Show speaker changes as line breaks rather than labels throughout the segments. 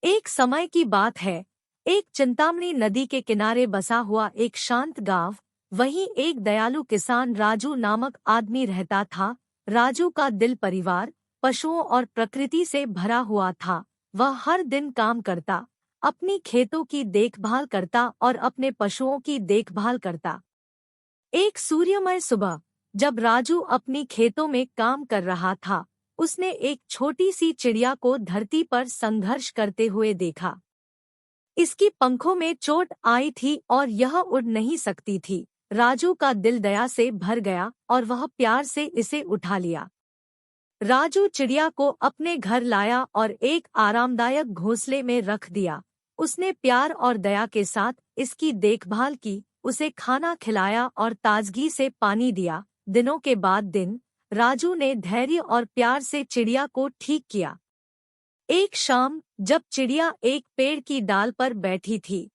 एक समय की बात है। एक चिंतामणि नदी के किनारे बसा हुआ एक शांत गांव, वहीं एक दयालु किसान राजू नामक आदमी रहता था। राजू का दिल परिवार, पशुओं और प्रकृति से भरा हुआ था। वह हर दिन काम करता, अपनी खेतों की देखभाल करता और अपने पशुओं की देखभाल करता। एक सूर्यमय सुबह, जब राजू अपनी खेतों में काम कर रहा था, उसने एक छोटी सी चिड़िया को धरती पर संघर्ष करते हुए देखा। इसकी पंखों में चोट आई थी और यह उड़ नहीं सकती थी। राजू का दिल दया से भर गया और वह प्यार से इसे उठा लिया। राजू चिड़िया को अपने घर लाया और एक आरामदायक घोंसले में रख दिया। उसने प्यार और दया के साथ इसकी देखभाल की, उसे खाना खिलाया और ताजगी से पानी दिया। दिनों के बाद दिन, राजू ने धैर्य और प्यार से चिड़िया को ठीक किया। एक शाम, जब चिड़िया एक पेड़ की डाल पर बैठी थी,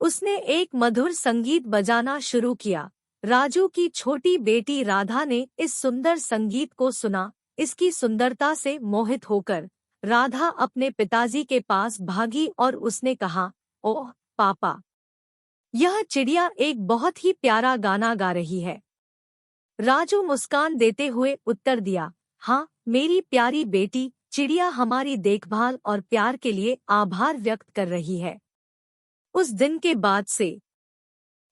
उसने एक मधुर संगीत बजाना शुरू किया। राजू की छोटी बेटी राधा ने इस सुंदर संगीत को सुना। इसकी सुंदरता से मोहित होकर राधा अपने पिताजी के पास भागी और उसने कहा, ओह पापा, यह चिड़िया एक बहुत ही प्यारा गाना गा रही है। राजू मुस्कान देते हुए उत्तर दिया, हाँ मेरी प्यारी बेटी, चिड़िया हमारी देखभाल और प्यार के लिए आभार व्यक्त कर रही है। उस दिन के बाद से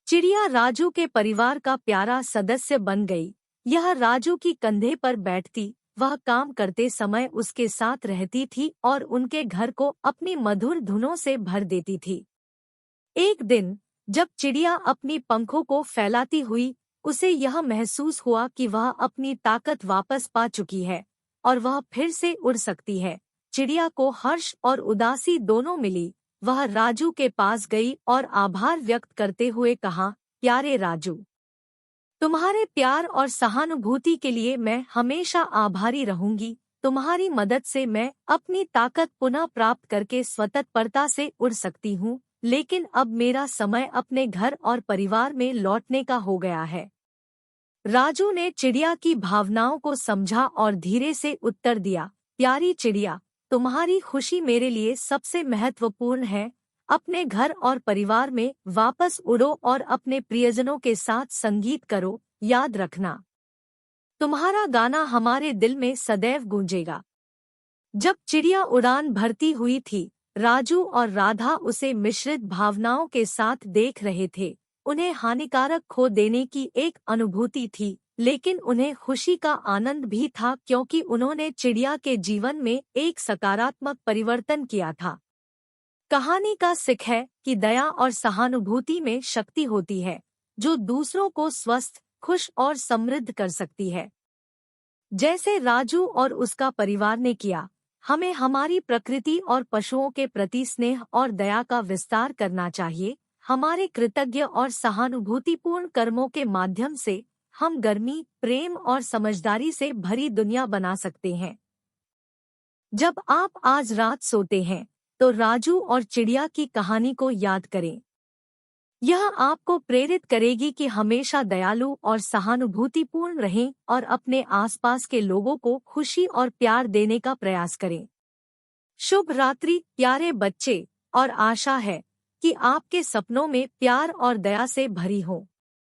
चिड़िया राजू के परिवार का प्यारा सदस्य बन गई। यह राजू की कंधे पर बैठती, वह काम करते समय उसके साथ रहती थी और उनके घर को अपनी मधुर धुनों से भर देती थी। एक दिन, जब चिड़िया अपनी पंखों को फैलाती हुई, उसे यह महसूस हुआ कि वह अपनी ताकत वापस पा चुकी है और वह फिर से उड़ सकती है। चिड़िया को हर्ष और उदासी दोनों मिली। वह राजू के पास गई और आभार व्यक्त करते हुए कहा, प्यारे राजू, तुम्हारे प्यार और सहानुभूति के लिए मैं हमेशा आभारी रहूंगी। तुम्हारी मदद से मैं अपनी ताकत पुनः प्राप्त करके स्वतंत्रता से उड़ सकती हूँ, लेकिन अब मेरा समय अपने घर और परिवार में लौटने का हो गया है। राजू ने चिड़िया की भावनाओं को समझा और धीरे से उत्तर दिया, प्यारी चिड़िया, तुम्हारी खुशी मेरे लिए सबसे महत्वपूर्ण है। अपने घर और परिवार में वापस उड़ो और अपने प्रियजनों के साथ संगीत करो। याद रखना, तुम्हारा गाना हमारे दिल में सदैव गूंजेगा। जब चिड़िया उड़ान भरती हुई थी, राजू और राधा उसे मिश्रित भावनाओं के साथ देख रहे थे। उन्हें हानिकारक खो देने की एक अनुभूति थी, लेकिन उन्हें खुशी का आनंद भी था क्योंकि उन्होंने चिड़िया के जीवन में एक सकारात्मक परिवर्तन किया था। कहानी का सीख है कि दया और सहानुभूति में शक्ति होती है, जो दूसरों को स्वस्थ, खुश और समृद्ध कर सकती है। जैसे राजू और उसका परिवार ने किया, हमें हमारी प्रकृति और पशुओं के प्रति स्नेह और दया का विस्तार करना चाहिए। हमारे कृतज्ञ और सहानुभूतिपूर्ण कर्मों के माध्यम से हम गर्मी, प्रेम और समझदारी से भरी दुनिया बना सकते हैं। जब आप आज रात सोते हैं, तो राजू और चिड़िया की कहानी को याद करें। यह आपको प्रेरित करेगी कि हमेशा दयालु और सहानुभूतिपूर्ण रहें और अपने आसपास के लोगों को खुशी और प्यार देने का प्रयास करें। शुभ रात्रि प्यारे बच्चे, और आशा है कि आपके सपनों में प्यार और दया से भरी हो।